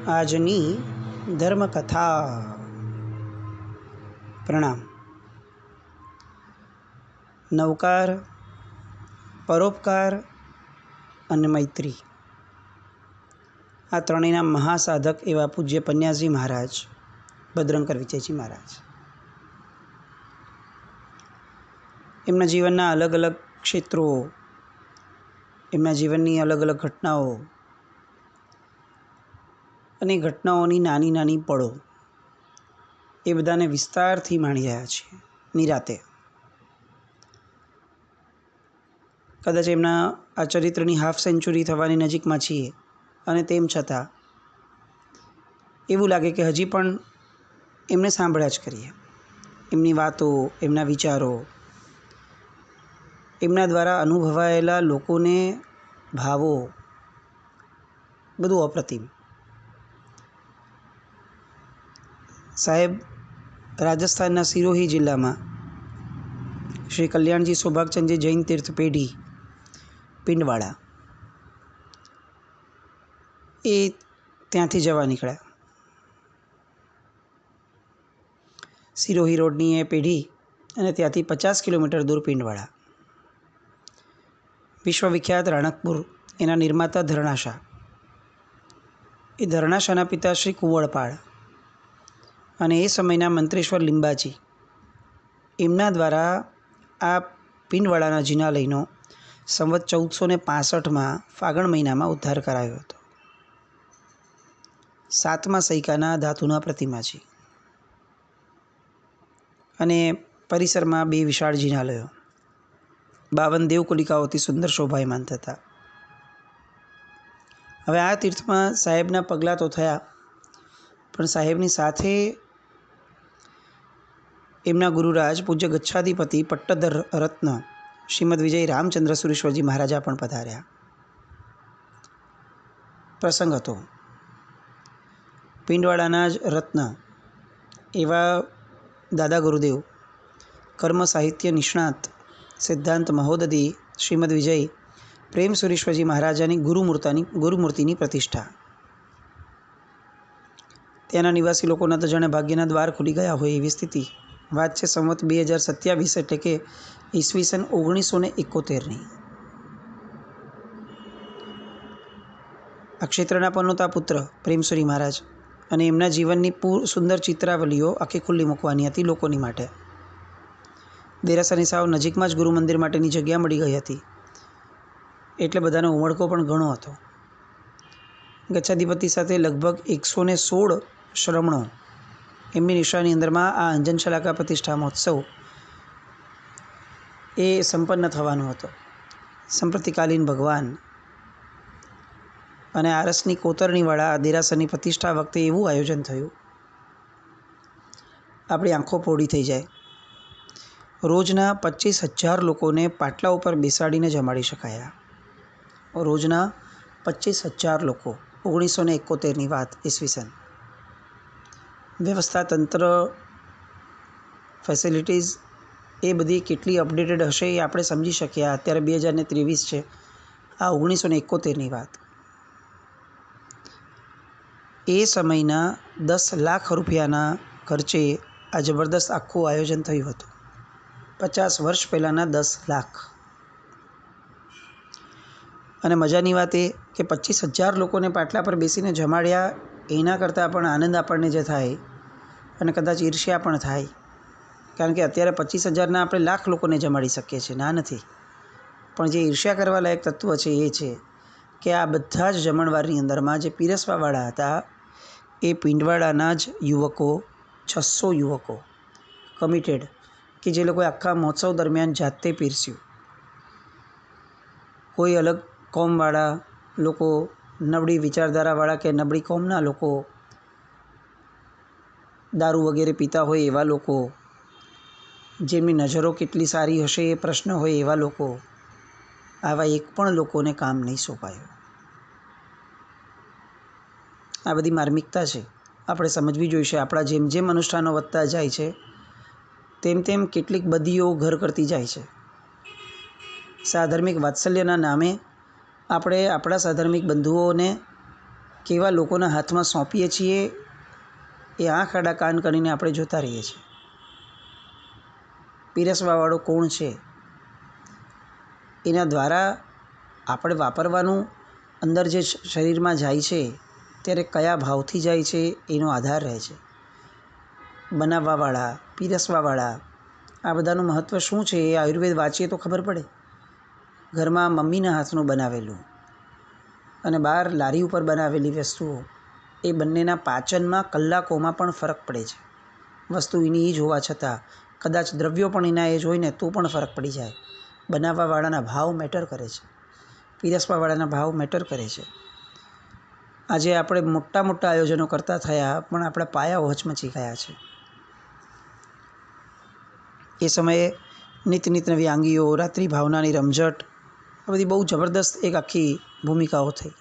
આજની ધર્મકથા. પ્રણામ. નવકાર, પરોપકાર અને મૈત્રી, આ ત્રણેયના મહાસાધક એવા પૂજ્ય પન્યાજી મહારાજ, ભદ્રંકર વિજયજી મહારાજ, એમના જીવનના અલગ અલગ ક્ષેત્રો, એમના જીવનની અલગ અલગ ઘટનાઓ અને ઘટનાઓની નાની નાની પળો, એ બધાને વિસ્તારથી માણી રહ્યા છીએ નિરાતે. કદાચ એમના આ ચરિત્રની હાફ સેન્ચુરી થવાની નજીકમાં છીએ અને તેમ છતાં એવું લાગે કે હજી પણ એમને સાંભળ્યા જ કરીએ. એમની વાતો, એમના વિચારો, એમના દ્વારા અનુભવાયેલા લોકોને ભાવો, બધું અપ્રતિમ. સાહેબ રાજસ્થાનના સિરોહી જિલ્લામાં શ્રી કલ્યાણજી સૌભાગચંદજી જૈન તીર્થ પેઢી પિંડવાડા, એ ત્યાંથી જવા નીકળ્યા. સિરોહી રોડની એ પેઢી અને ત્યાંથી 50 કિલોમીટર દૂર પિંડવાડા. વિશ્વવિખ્યાત રાણકપુર, એના નિર્માતા ધરણાશા, એ ધરણાશાના પિતા શ્રી કુંવળપાળ અને એ સમયના મંત્રેશ્વર લિંબાજી, એમના દ્વારા આ પિંડવાડાના જિનાલયનો સંવત 1465માં ફાગણ મહિનામાં ઉદ્ધાર કરાયો હતો. 7મા સૈકાના ધાતુના પ્રતિમાજી અને પરિસરમાં 2 વિશાળ જિનાલયો 52 દેવકુલિકાઓથી સુંદર શોભાયમાન થતા. હવે આ તીર્થમાં સાહેબના પગલાં તો થયા, પણ સાહેબની સાથે એમના ગુરુરાજ પૂજ્ય ગચ્છાધિપતિ પટ્ટધર રત્ન શ્રીમદ વિજય રામચંદ્ર સુરેશ્વરજી મહારાજા પણ પધાર્યા. પ્રસંગ હતો. પિંડવાડાના જ રત્ન એવા દાદા ગુરુદેવ, કર્મ સાહિત્ય નિષ્ણાત, સિદ્ધાંત મહોદધી શ્રીમદ વિજય પ્રેમ સુરેશ્વરજી મહારાજાની ગુરુમૂર્તિની પ્રતિષ્ઠા. ત્યાંના નિવાસી લોકોના તો જાણે ભાગ્યના દ્વાર ખુલી ગયા હોય એવી સ્થિતિ. વાત છે સંવત 2027, એટલે કે ઈસવીસન 1971ની. આ ક્ષેત્રના પનોતા પુત્ર પ્રેમસુરી મહારાજ અને એમના જીવનની સુંદર ચિત્રાવલીઓ આખી ખુલ્લી મૂકવાની હતી લોકોની માટે. દેરાસરની સાવ નજીકમાં જ ગુરુ મંદિર માટેની જગ્યા મળી ગઈ હતી, એટલે બધાનો ઉમળકો પણ ઘણો હતો. ગચ્છાધિપતિ સાથે લગભગ 116 શ્રમણો, એમની નિષ્ઠાની અંદરમાં આ અંજન શલાકા પ્રતિષ્ઠા મહોત્સવ એ સંપન્ન થવાનો હતો. સંપ્રતિકાલીન ભગવાન અને આરસની કોતરણીવાળા દેરાસરની પ્રતિષ્ઠા વખતે એવું આયોજન થયું, આપણી આંખો પહોળી થઈ જાય. રોજના 25,000 લોકોને પાટલા ઉપર બેસાડીને જમાડી શકાયા. રોજના 25,000 લોકો. 1971ની વાત, ઈસવીસન. વ્યવસ્થા તંત્ર, ફેસિલિટીઝ એ બધી કેટલી અપડેટેડ હશે એ આપણે સમજી શકીએ. અત્યારે 2023 છે, આ 1971ની વાત. એ સમયના 10 લાખ રૂપિયાના ખર્ચે આ જબરદસ્ત આખું આયોજન થયું હતું. 50 વર્ષ પહેલાંના 10 લાખ. અને મજાની વાત એ કે 25,000 લોકોને પાટલા પર બેસીને જમાડ્યા, એના કરતાં પણ આનંદ આપણને જે થાય, અને કદાચ ઈર્ષ્યા પણ થાય, કારણ કે અત્યારે 25,000ના આપણે લાખ લોકોને જમાડી શકીએ છીએ, ના નથી. પણ જે ઈર્ષ્યા કરવા લાયક તત્વ છે એ છે કે આ બધા જ જમણવારની અંદરમાં જે પીરસવાવાળા હતા એ પિંડવાડાના જ યુવકો, 600 યુવકો કમિટેડ, કે જે લોકોએ આખા મહોત્સવ દરમિયાન જાતે પીરસ્યું. કોઈ અલગ કોમવાળા લોકો, નબળી વિચારધારાવાળા કે નબળી કોમના લોકો, દારૂ વગેરે પીતા હોય એવા લોકો, જેમની નજરો કેટલી સારી હશે એ પ્રશ્ન હોય એવા લોકો, આવા એક પણ લોકોને કામ નહીં સોંપાયું. આ બધી માર્મિકતા છે, આપણે સમજવી જોઈશે. આપણા જેમ જેમ અનુષ્ઠાનો વધતા જાય છે તેમ તેમ કેટલીક બદીઓ ઘર કરતી જાય છે. સાધર્મિક વાત્સલ્યના નામે આપણે આપણા સાધર્મિક બંધુઓને કેવા લોકોના હાથમાં સોંપીએ છીએ એ આંખ આડા કાન કરીને આપણે જોતા રહીએ છીએ. પીરસવાવાળો કોણ છે, એના દ્વારા આપણે વાપરવાનું અંદર જે શરીરમાં જાય છે ત્યારે કયા ભાવથી જાય છે એનો આધાર રહે છે. બનાવવાવાળા, પીરસવાવાળા, આ બધાનું મહત્ત્વ શું છે એ આયુર્વેદ વાંચીએ તો ખબર પડે. ઘરમાં મમ્મીના હાથનું બનાવેલું અને બહાર લારી ઉપર બનાવેલી વસ્તુઓ, એ બંનેના પાચનમાં કલાકોમાં પણ ફરક પડે છે. વસ્તુ એની જ હોવા છતાં કદાચ દ્રવ્યો પણ એના એ જ હોય ને તો પણ ફરક પડી જાય. બનાવવાવાળાના ભાવ મેટર કરે છે, પીરસવાવાળાના ભાવ મેટર કરે છે. આજે આપણે મોટા મોટા આયોજનો કરતા થયા પણ આપણા પાયાઓ હચમચી ગયા છે. એ સમયે નિત નવી આંગીઓ, રાત્રિ ભાવનાની રમઝટ, આ બધી બહુ જબરદસ્ત એક આખી ભૂમિકાઓ થઈ.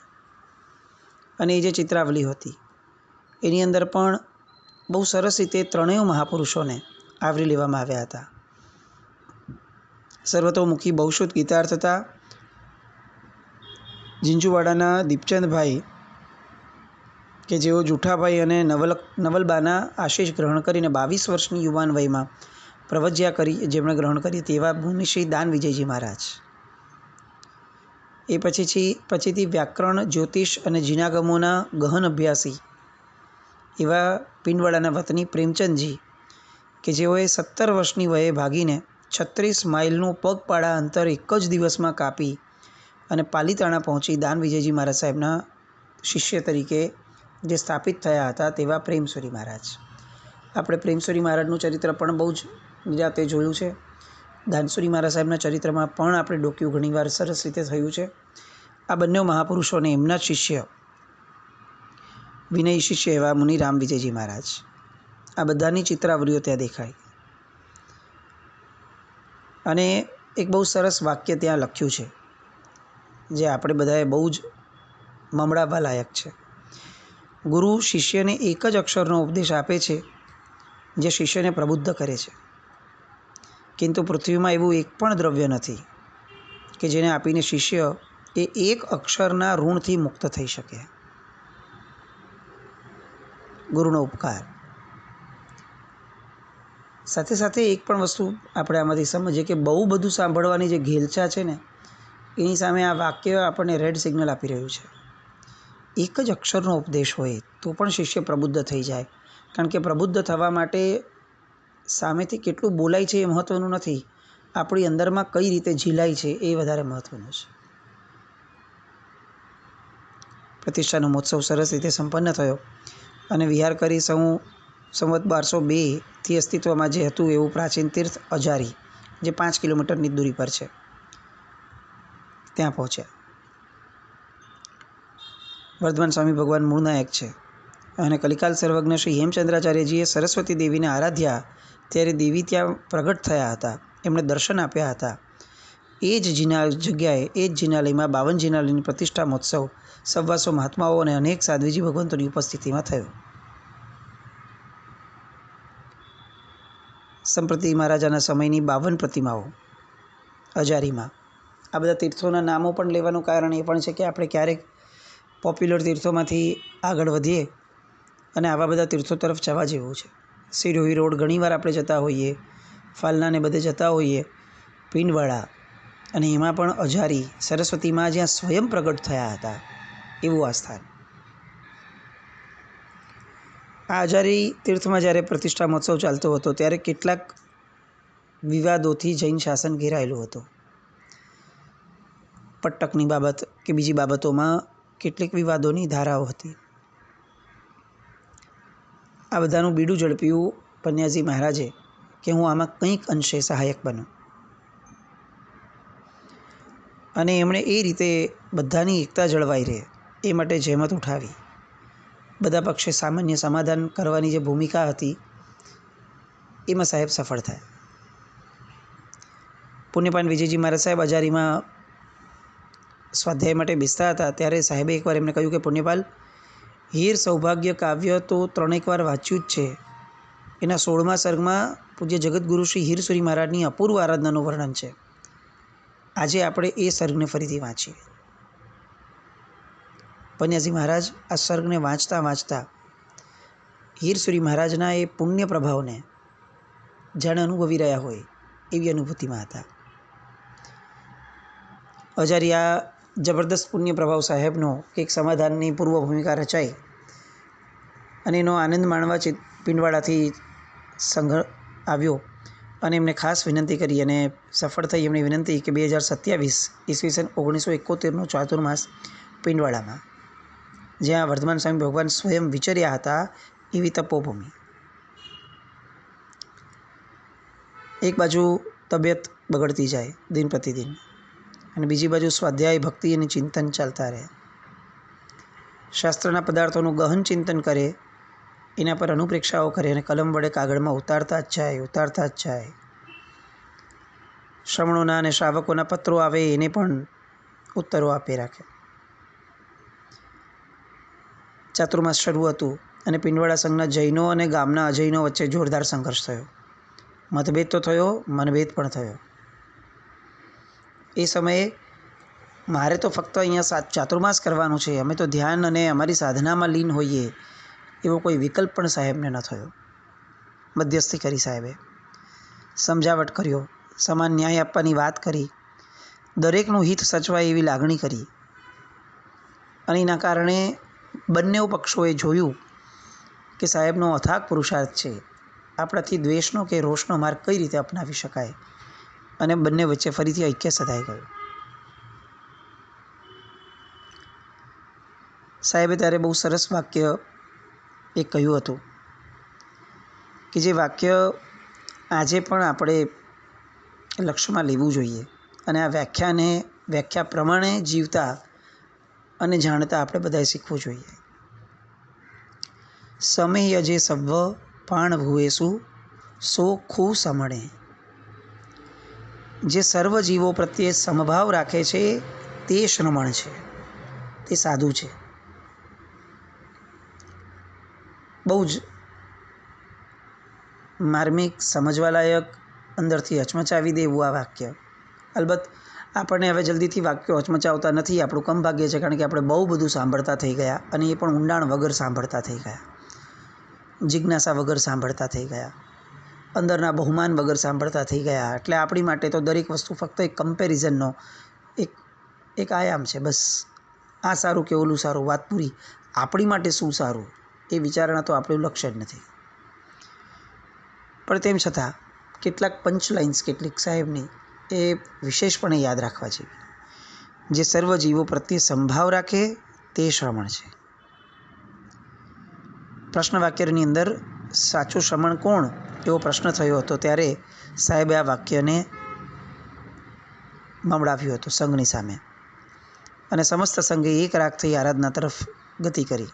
અને એ જે ચિત્રાવલી હતી એની અંદર પણ બહુ સરસ રીતે ત્રણેય મહાપુરુષોને આવરી લેવામાં આવ્યા હતા. સર્વતોમુખી બહુશુદ્ધ ગીતાર્થ હતા. ઝીંઝુવાડાના દીપચંદભાઈ કે જેઓ જૂઠાભાઈ અને નવલબાના આશીષ ગ્રહણ કરીને 22 વર્ષની યુવાન વયમાં પ્રવજ્યા કરી, જેમણે ગ્રહણ કરી તેવા મુનિશ્રી દાન વિજયજી મહારાજ. એ પછીથી વ્યાકરણ, જ્યોતિષ અને જીનાગમોના ગહન અભ્યાસી એવા પિંડવાડાના વતની પ્રેમચંદજી કે જેઓએ 17 વર્ષની વયે ભાગીને 36 માઇલનું પગપાળા અંતર એક જ દિવસમાં કાપી અને પાલીતાણા પહોંચી દાન વિજયજી મહારાજ સાહેબના શિષ્ય તરીકે જે સ્થાપિત થયા હતા તેવા પ્રેમસુરી મહારાજ. આપણે પ્રેમસુરી મહારાજનું ચરિત્ર પણ બહુ જ નિરાતે જોયું છે. દાનસુરી મહારાજ સાહેબના ચરિત્રમાં પણ આપણે ડોક્યું ઘણીવાર સરસ રીતે થયું છે. આ બંને મહાપુરુષોને એમના શિષ્ય, વિનયી શિષ્ય એવા મુનિ રામ વિજયજી મહારાજ, આ બધાની ચિત્રાવલીઓ ત્યાં દેખાય. અને એક બહુ સરસ વાક્ય ત્યાં લખ્યું છે જે આપણે બધાએ બહુ જ મમડાવવા લાયક છે. ગુરુ શિષ્યને એક જ અક્ષરનો ઉપદેશ આપે છે જે શિષ્યને પ્રબુદ્ધ કરે છે, કિંતુ પૃથ્વીમાં એવું એક પણ દ્રવ્ય નથી કે જેને આપીને શિષ્ય એ એક અક્ષરના ઋણથી મુક્ત થઈ શકે. ગુરુનો ઉપકાર. સાથે સાથે એક પણ વસ્તુ આપણે આમાંથી સમજીએ કે બહુ બધું સાંભળવાની જે ઘેલછા છે ને એની સામે આ વાક્ય આપણને રેડ સિગ્નલ આપી રહ્યું છે. એક જ અક્ષરનો ઉપદેશ હોય તો પણ શિષ્ય પ્રબુદ્ધ થઈ જાય. કારણ કે પ્રબુદ્ધ થવા માટે સામેથી કેટલું બોલાય છે એ મહત્ત્વનું નથી, આપણી અંદરમાં કઈ રીતે ઝીલાય છે એ વધારે મહત્ત્વનું છે. પ્રતિષ્ઠાનો મહોત્સવ સરસ રીતે સંપન્ન થયો અને વિહાર કરી સંવત 1202થી અસ્તિત્વમાં જે હતું એવું પ્રાચીન તીર્થ અજારી, જે 5 કિલોમીટરની દૂરી પર છે, ત્યાં પહોંચ્યા. વર્ધમાન સ્વામી ભગવાન મૂળનાયક છે અને કલિકાલ સર્વજ્ઞ શ્રી હેમચંદ્રાચાર્યજીએ સરસ્વતી દેવીને આરાધ્યા ત્યારે દેવી ત્યાં પ્રગટ થયા હતા. એમણે દર્શન આપ્યા હતા. એ જ જગ્યાએ, એ જ જિનાલયમાં 52 જિનાલયની પ્રતિષ્ઠા મહોત્સવ સવાસો મહાત્માઓ અને અનેક સાધ્વીજી ભગવંતોની ઉપસ્થિતિમાં થયો. સંપ્રતિ મહારાજાના સમયની 52 પ્રતિમાઓ અજારીમાં. આ બધા તીર્થોના નામો પણ લેવાનું કારણ એ પણ છે કે આપણે ક્યારેક પોપ્યુલર તીર્થોમાંથી આગળ વધીએ અને આવા બધા તીર્થો તરફ જવા જેવું છે. સિરોહી રોડ ઘણીવાર આપણે જતા હોઈએ, ફાલનાને બધે જતા હોઈએ, પિંડવાડા, અને એમાં પણ અજારી સરસ્વતીમાં જ્યાં સ્વયં પ્રગટ થયા હતા એવું આ સ્થાન. આ અજારી તીર્થમાં જ્યારે પ્રતિષ્ઠા મહોત્સવ ચાલતો હતો ત્યારે કેટલાક વિવાદોથી જૈન શાસન ઘેરાયેલું હતું. પટ્ટકની બાબત કે બીજી બાબતોમાં કેટલીક વિવાદોની ધારાઓ હતી. આ બધાનું બીડું ઝડપ્યું પન્યાજી મહારાજે કે હું આમાં કંઈક અંશે સહાયક બનું, અને એમણે એ રીતે બધાની એકતા જળવાઈ રહે એ માટે જહેમત ઉઠાવી. બધા પક્ષે સામાન્ય સમાધાન કરવાની જે ભૂમિકા હતી એમાં સાહેબ સફળ થયા. પુણ્યપાન વિજયજી મહારાજ સાહેબ અજારીમાં સ્વાધ્યાય માટે બેસતા હતા ત્યારે સાહેબે એકવાર એમને કહ્યું કે પુણ્યપાલ, હીર સૌભાગ્ય કાવ્ય તો 3 વાર વાંચ્યું જ છે. એના 16મા સર્ગમાં પૂજ્ય જગતગુરુ શ્રી હીરસુરી મહારાજની અપૂર્વ આરાધનાનું વર્ણન છે. આજે આપણે એ સર્ગને ફરીથી વાંચીએ. પન્યાજી મહારાજ આ સર્ગને વાંચતા વાંચતા હીરસુરી મહારાજના એ પુણ્ય પ્રભાવને જાણે અનુભવી રહ્યા હોય એવી અનુભૂતિમાં હતા. અજારી આ જબરદસ્ત પુણ્ય પ્રભાવ સાહેબનો એક સમાધાનની પૂર્વ ભૂમિકા રચાઈ અને એનો આનંદ માણવા પિંડવાડાથી સંઘ આવ્યો અને એમને ખાસ વિનંતી કરી અને સફળ થઈ એમની વિનંતી કે 2027 ઈસવીસન 1971 ચાતુર્માસ પિંડવાડામાં, જ્યાં વર્ધમાન સ્વામી ભગવાન સ્વયં વિચર્યા હતા એવી તપોભૂમિ. એક બાજુ તબિયત બગડતી જાય દિન પ્રતિદિન અને બીજી બાજુ સ્વાધ્યાય ભક્તિ અને ચિંતન ચાલતા રહે. શાસ્ત્રના પદાર્થોનું ગહન ચિંતન કરે, એના પર અનુપ્રેક્ષાઓ કરે અને કલમ વડે કાગળમાં ઉતારતા જ જાય. શ્રમણોના અને શ્રાવકોના પત્રો આવે એને પણ ઉત્તરો આપે રાખે. ચાતુર્માસ શરૂ હતું અને પિંડવાડા સંઘના જૈનો અને ગામના અજૈનો વચ્ચે જોરદાર સંઘર્ષ થયો. મતભેદ તો થયો, મનભેદ પણ થયો. એ સમયે મારે તો ફક્ત અહીંયા ચાતુર્માસ કરવાનું છે, અમે તો ધ્યાન અને અમારી સાધનામાં લીન હોઈએ એવો કોઈ વિકલ્પ પણ સાહેબને ન થયો. મધ્યસ્થી કરી સાહેબે, સમજાવટ કર્યો, સમાન ન્યાય આપવાની વાત કરી, દરેકનું હિત સચવાય એવી લાગણી કરી અને એના કારણે બંને પક્ષોએ જોયું કે સાહેબનો અથાગ પુરુષાર્થ છે, આપણાથી દ્વેષનો કે રોષનો માર્ગ કઈ રીતે અપનાવી શકાય અને બંને વચ્ચે ફરીથી ઐક્ય સધાઈ ગયું. સાહેબે ત્યારે બહુ સરસ વાક્ય એક કહ્યું હતું કે જે વાક્ય આજે પણ આપણે લક્ષ્યમાં લેવું જોઈએ અને આ વ્યાખ્યા પ્રમાણે જીવતા અને જાણતા આપણે બધાએ શીખવું જોઈએ. સમય જે સવ્વ પાણ ભૂએસુ સો ખુ સમણે. જે સર્વ જીવો પ્રત્યે સમભાવ રાખે છે તે શ્રમણ છે, તે સાધુ છે. બહુ જ માર્મિક, સમજવાલાયક, અંદરથી હચમચાવી દે એવું આ વાક્ય. અલબત્ત આપણને હવે જલ્દીથી વાક્યો હચમચાવતા નથી, આપણું કમ ભાગ્ય છે, કારણ કે આપણે બહુ બધું સાંભળતા થઈ ગયા અને એ પણ ઊંડાણ વગર સાંભળતા થઈ ગયા, જિજ્ઞાસા વગર સાંભળતા થઈ ગયા, અંદરના બહુમાન વગર સાંભળતા થઈ ગયા. એટલે આપણી માટે તો દરેક વસ્તુ ફક્ત એક કમ્પેરિઝનનો એક આયામ છે. બસ આ સારું કે ઓલું સારું, વાત પૂરી. આપણી માટે શું સારું એ વિચારણા તો આપણું લક્ષ્ય જ નથી. પણ તેમ છતાં કેટલાક પંચલાઇન્સ કેટલીક સાહેબની એ વિશેષપણે યાદ રાખવા જેવી. જે સર્વ જીવો પ્રત્યે સંભાવ રાખે તે શ્રમણ છે. પ્રશ્ન વાક્યની અંદર સાચું શ્રમણ કોણ એવો પ્રશ્ન થયો હતો ત્યારે સાહેબે આ વાક્યને મમડાવ્યું હતું સંઘની સામે અને સમસ્ત સંઘે એક રાગ થઈ આરાધના તરફ ગતિ કરી.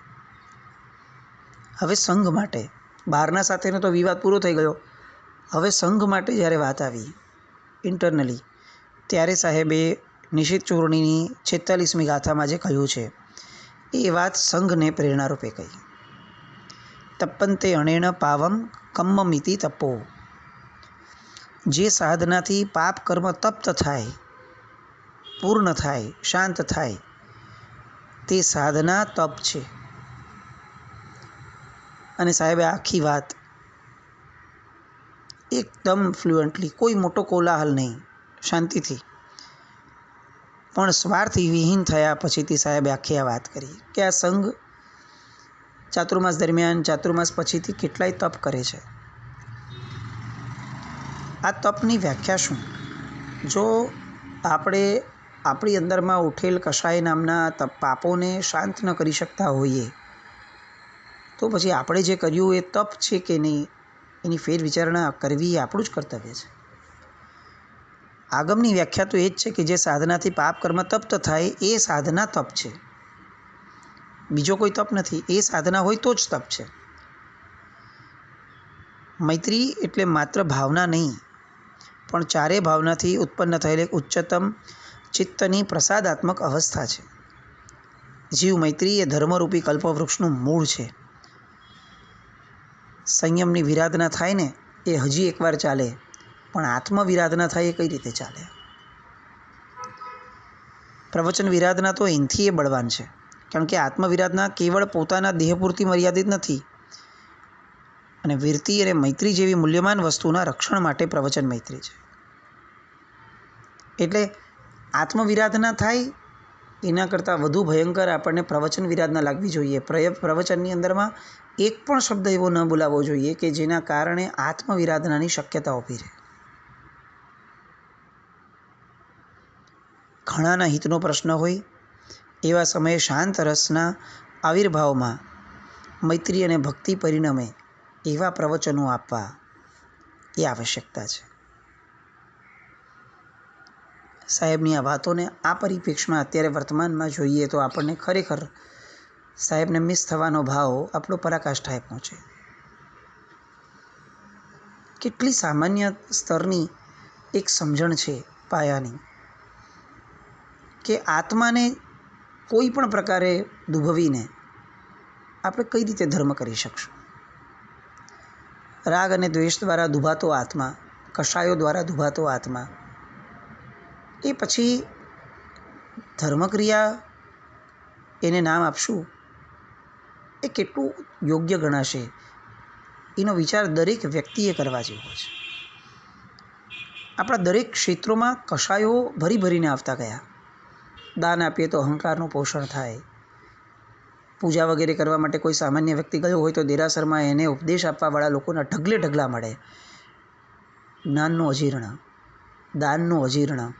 હવે સંઘ માટે, બહારના સાથેનો તો વિવાદ પૂરો થઈ ગયો, હવે સંઘ માટે જ્યારે વાત આવી ઇન્ટરનલી, ત્યારે સાહેબે નિશિત ચૂર્ણીની 46મી ગાથામાં જે કહ્યું છે એ વાત સંઘને પ્રેરણારૂપે કહી. તપ્પંતે અણેણ પાવમ કમ્મમિતિ તપો. જે સાધનાથી પાપ કર્મ તપ્ત થાય, પૂર્ણ થાય, શાંત થાય, તે સાધના તપ છે. અને સાહેબે આખી વાત એકદમ ફ્લુઅન્ટલી, કોઈ મોટો કોલાહલ નહીં, શાંતિથી પણ સ્વાર્થ વિહીન થયા પછીથી સાહેબે આખી આ વાત કરી કે આ સંઘ ચાતુર્માસ દરમિયાન, ચાતુર્માસ પછીથી કેટલાય તપ કરે છે. આ તપની વ્યાખ્યા શું? જો આપણે આપણી અંદરમાં ઉઠેલ કશાય નામના પાપોને શાંત ન કરી શકતા હોઈએ તો પછી આપણે જે કર્યું એ તપ છે કે નહીં એની ફેર વિચારણા કરવી એ આપણું જ કર્તવ્ય છે. આગમની વ્યાખ્યા તો એ જ છે કે જે સાધનાથી પાપ કર્મ તપ્ત થાય એ સાધના તપ છે, બીજો કોઈ તપ નથી. એ સાધના હોય તો જ તપ છે. મૈત્રી એટલે માત્ર ભાવના નહીં, પણ ચારે ભાવનાથી ઉત્પન્ન થયેલ એક ઉચ્ચતમ ચિત્તની પ્રસાદાત્મક અવસ્થા છે. જીવ મૈત્રી એ ધર્મરૂપી કલ્પવૃક્ષનું મૂળ છે. સંયમની વિરાધના થાય ને એ હજી એકવાર ચાલે, પણ આત્મવિરાધના થાય એ કઈ રીતે ચાલે? પ્રવચન વિરાધના તો એનથી એ બળવાન છે. કારણ કે આત્મવિરાધના કેવળ પોતાના દેહ પૂરતી મર્યાદિત નથી અને વીરતી અને મૈત્રી જેવી મૂલ્યવાન વસ્તુના રક્ષણ માટે પ્રવચન મૈત્રી છે. એટલે આત્મવિરાધના થાય એના કરતાં વધુ ભયંકર આપણને પ્રવચન વિરાધના લાગવી જોઈએ. પ્રવચનની અંદરમાં એક પણ શબ્દ એવો ન બોલાવવો જોઈએ કે જેના કારણે આત્મવિરાધનાની શક્યતા ઊભી રહે. ઘણાના હિતનો પ્રશ્ન હોય એવા સમયે શાંત રસના આવિર્ભાવમાં મૈત્રી અને ભક્તિ પરિણમે એવા પ્રવચનો આપવા એ આવશ્યકતા છે. સાહેબની આ વાતોને આ પરિપ્રેક્ષમાં અત્યારે વર્તમાનમાં જોઈએ તો આપણને ખરેખર સાહેબને મિસ થવાનો ભાવ આપણો પરાકાષ્ઠાએ પહોંચે. કેટલી સામાન્ય સ્તરની એક સમજણ છે પાયાની કે આત્માને કોઈ પણ પ્રકારે દુભવીને આપણે કઈ રીતે ધર્મ કરી શકશું. રાગ અને દ્વેષ દ્વારા દુભાતો આત્મા, કષાયો દ્વારા દુભાતો આત્મા, એ પછી ધર્મક્રિયા એને નામ આપશું એ કેટલું યોગ્ય ગણાશે એનો વિચાર દરેક વ્યક્તિએ કરવા જેવો છે. આપણા દરેક ક્ષેત્રોમાં કષાયો ભરી ભરીને આવતા ગયા. દાન આપીએ તો અહંકારનું પોષણ થાય. પૂજા વગેરે કરવા માટે કોઈ સામાન્ય વ્યક્તિ ગયો હોય તો દેરાસરમાં એને ઉપદેશ આપવાવાળા લોકોના ઢગલે ઢગલા મળે. જ્ઞાનનું અજીર્ણ, દાનનું અજીર્ણ,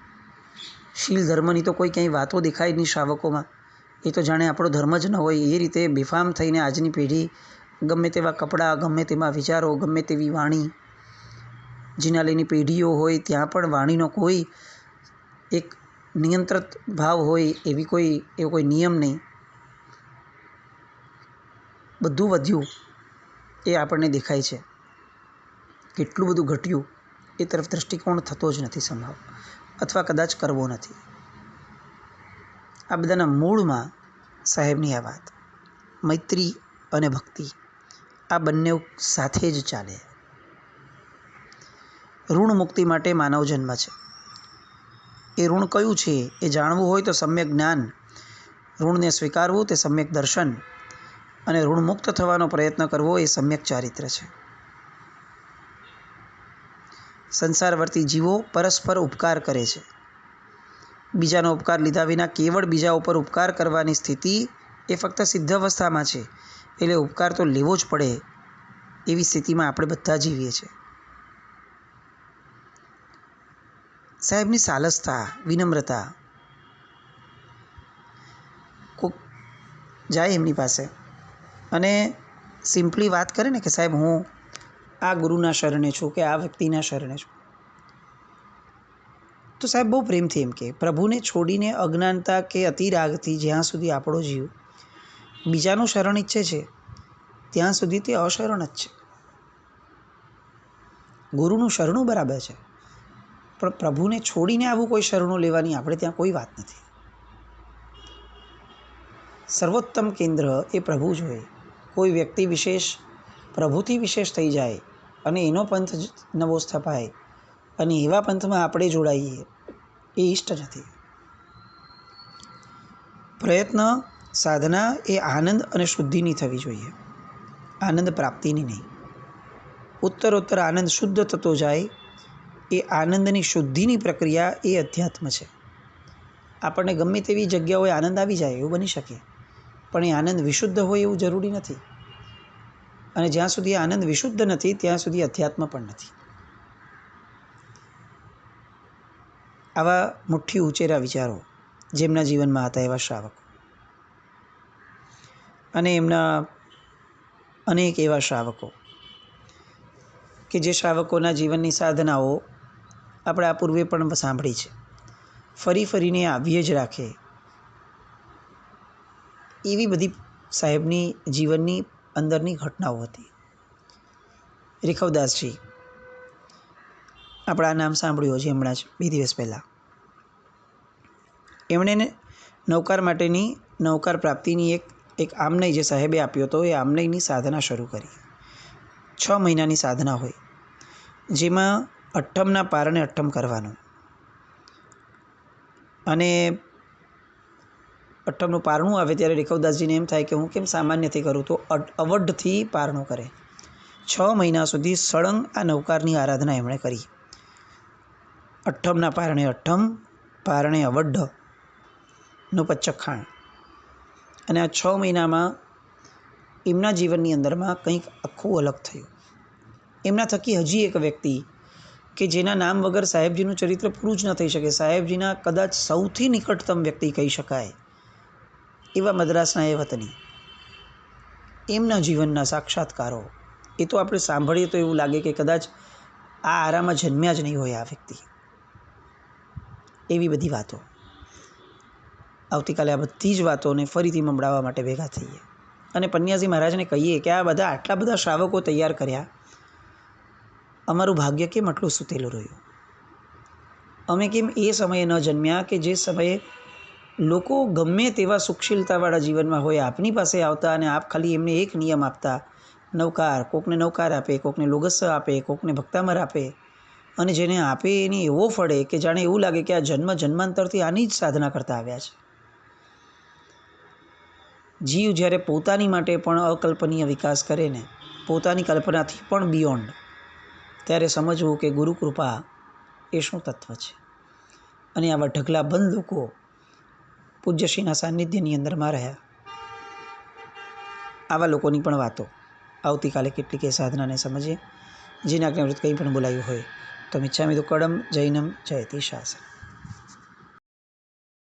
શીલ ધર્મની તો કોઈ ક્યાંય વાતો દેખાય નહીં શ્રાવકોમાં. એ તો જાણે આપણો ધર્મ જ ન હોય એ રીતે બેફામ થઈને આજની પેઢી ગમે તેવા કપડાં, ગમે તેવા વિચારો, ગમે તેવી વાણી, જીનાલેની પેઢીઓ હોય ત્યાં પણ વાણીનો કોઈ એક નિયંત્રિત ભાવ હોય એવો કોઈ નિયમ નહીં. બધું વધ્યું એ આપણને દેખાય છે. કેટલું બધું ઘટ્યું એ તરફ દૃષ્ટિકોણ થતો જ નથી સંભવ, અથવા કદાચ કરવો નથી. આ બધાના મૂળમાં સાહેબની આ વાત મૈત્રી અને ભક્તિ આ બંને સાથે જ ચાલે. ઋણ મુક્તિ માટે માનવ જન્મ છે. એ ઋણ કયું છે એ જાણવું હોય તો સમ્યક જ્ઞાન, ઋણને સ્વીકારવું તે સમ્યક દર્શન અને ઋણ મુક્ત થવાનો પ્રયત્ન કરવો એ સમ્યક ચારિત્ર છે. સંસારવર્તી જીવો પરસ્પર ઉપકાર કરે છે. બીજાનો ઉપકાર લીધા વિના કેવળ બીજા ઉપર ઉપકાર કરવાની સ્થિતિ એ ફક્ત સિદ્ધ અવસ્થામાં છે. એટલે ઉપકાર તો લેવો જ પડે એવી સ્થિતિમાં આપણે બધા જીવીએ છીએ. સાહેબની સાલસતા, વિનમ્રતા, કોક જાય એમની પાસે અને સિમ્પલી વાત કરે ને કે સાહેબ હું આ ગુરુના શરણે છું કે આ વ્યક્તિના શરણે છું, તો સાહેબ બહુ પ્રેમથી એમ કે પ્રભુને છોડીને અજ્ઞાનતા કે અતિરાગથી જ્યાં સુધી આપણો જીવ બીજાનું શરણ ઈચ્છે છે ત્યાં સુધી તે અશરણ જ છે. ગુરુનું શરણું બરાબર છે, પણ પ્રભુને છોડીને આવું કોઈ શરણું લેવાની આપણે ત્યાં કોઈ વાત નથી. સર્વોત્તમ કેન્દ્ર એ પ્રભુ જ હોય. કોઈ વ્યક્તિ વિશેષ પ્રભુથી વિશેષ થઈ જાય અને એનો પંથ નવો સ્થપાય અને એવા પંથમાં આપણે જોડાઈએ એ ઇષ્ટ નથી. પ્રયત્ન, સાધના એ આનંદ અને શુદ્ધિની થવી જોઈએ, આનંદ પ્રાપ્તિની નહીં. ઉત્તરોત્તર આનંદ શુદ્ધ થતો જાય એ આનંદની શુદ્ધિની પ્રક્રિયા એ અધ્યાત્મ છે. આપણને ગમે તેવી જગ્યાઓએ આનંદ આવી જાય એવું બની શકે, પણ એ આનંદ વિશુદ્ધ હોય એવું જરૂરી નથી. અને જ્યાં સુધી આનંદ વિશુદ્ધ નથી ત્યાં સુધી અધ્યાત્મ પણ નથી. આવા મુઠ્ઠી ઉંચેરા વિચારો જેમના જીવનમાં હતા એવા શ્રાવકો અને એમના અનેક એવા શ્રાવકો કે જે શ્રાવકોના જીવનની સાધનાઓ આપણે આ પૂર્વે પણ સાંભળી છે. ફરી ફરીને આવીએ જ રાખે એવી બધી સાહેબની જીવનની અંદરની ઘટનાઓ હતી. રેખવદાસજી, આપણે આ નામ સાંભળ્યું છે હમણાં જ 2 દિવસ પહેલાં. એમણે નવકાર માટેની નવકાર પ્રાપ્તિની એક આમનય જે સાહેબે આપ્યો હતો એ આમનયની સાધના શરૂ કરી. 6 મહિનાની સાધના હોય જેમાં અઠ્ઠમના પારણે અઠ્ઠમ કરવાનું અને અઠ્ઠમનું પારણું આવે ત્યારે રેખવદાસજીને એમ થાય કે હું કેમ સામાન્યથી કરું, તો અવઢથી પારણું કરે. 6 મહિના સુધી સળંગ આ નવકારની આરાધના એમણે કરી. અઠ્ઠમના પારણે અઠ્ઠમ, પારણે અવઢનું પચ્ચખાણ. અને આ 6 મહિનામાં એમના જીવનની અંદરમાં કંઈક આખું અલગ થયું. એમના થકી હજી એક વ્યક્તિ કે જેના નામ વગર સાહેબજીનું ચરિત્ર પૂરું જ ન થઈ શકે, સાહેબજીના કદાચ સૌથી નિકટતમ વ્યક્તિ કહી શકાય એવા મદ્રાસના એ વતની, એમના જીવનના સાક્ષાત્કારો એ તો આપણે સાંભળીએ તો એવું લાગે કે કદાચ આ આરામાં જન્મ્યા જ નહીં હોય આ વ્યક્તિ. એવી બધી વાતો. આવતીકાલે આ બધી જ વાતોને ફરીથી મંભળાવવા માટે ભેગા થઈએ અને પન્યાજી મહારાજને કહીએ કે આ બધા આટલા બધા શ્રાવકો તૈયાર કર્યા, અમારું ભાગ્ય કેમ આટલું સૂતેલું રહ્યું? અમે કેમ એ સમયે ન જન્મ્યા કે જે સમયે લોકો ગમે તેવા સુખશીલતાવાળા જીવનમાં હોય આપની પાસે આવતા અને આપ ખાલી એમને એક નિયમ આપતા, નવકાર, કોકને નવકાર આપે, કોકને લોગસ આપે, કોકને ભક્તામર આપે, અને જેને આપે એને એવો ફળે કે જાણે એવું લાગે કે આ જન્મ જન્માંતરથી આની જ સાધના કરતા આવ્યા છે. જીવ જ્યારે પોતાની માટે પણ અકલ્પનીય વિકાસ કરે ને, પોતાની કલ્પનાથી પણ બિયોન્ડ, ત્યારે સમજવું કે ગુરુકૃપા એ શું તત્વ છે. અને આવા ઢગલાબંધ લોકો પૂજ્યશ્રીના સાનિધ્યની અંદરમાં રહ્યા. આવા લોકોની પણ વાતો આવતીકાલે કેટલીક એ સાધનાને સમજીએ. જેના કંઈ પણ બોલાયું હોય તો મિચ્છામિ દુક્કડમ જૈનમ જયતિ શાસન.